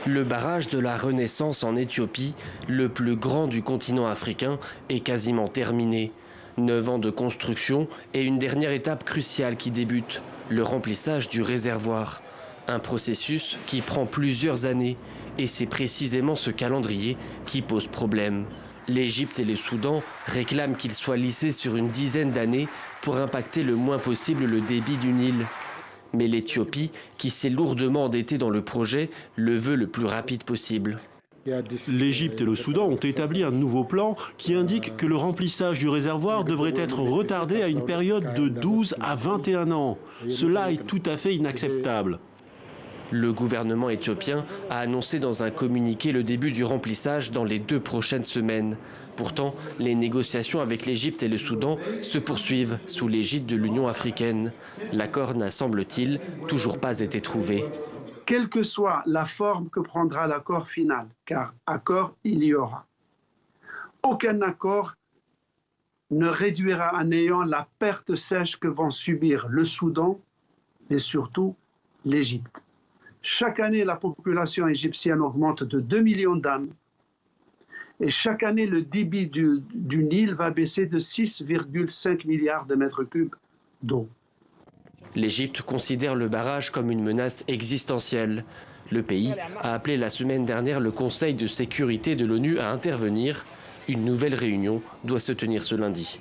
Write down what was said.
Le barrage de la Renaissance en Éthiopie, le plus grand du continent africain, est quasiment terminé. 9 ans de construction et une dernière étape cruciale qui débute, le remplissage du réservoir. Un processus qui prend plusieurs années et c'est précisément ce calendrier qui pose problème. L'Égypte et le Soudan réclament qu'il soit lissé sur une dizaine d'années pour impacter le moins possible le débit du Nil. Mais l'Éthiopie, qui s'est lourdement endettée dans le projet, le veut le plus rapide possible. L'Égypte et le Soudan ont établi un nouveau plan qui indique que le remplissage du réservoir devrait être retardé à une période de 12 à 21 ans. Cela est tout à fait inacceptable. Le gouvernement éthiopien a annoncé dans un communiqué le début du remplissage dans les 2 prochaines semaines. Pourtant, les négociations avec l'Égypte et le Soudan se poursuivent sous l'égide de l'Union africaine. L'accord n'a, semble-t-il, toujours pas été trouvé. Quelle que soit la forme que prendra l'accord final, car accord il y aura, aucun accord ne réduira à néant la perte sèche que vont subir le Soudan et surtout l'Égypte. Chaque année, la population égyptienne augmente de 2 millions d'âmes et chaque année, le débit du Nil va baisser de 6,5 milliards de mètres cubes d'eau. L'Égypte considère le barrage comme une menace existentielle. Le pays a appelé la semaine dernière le Conseil de sécurité de l'ONU à intervenir. Une nouvelle réunion doit se tenir ce lundi.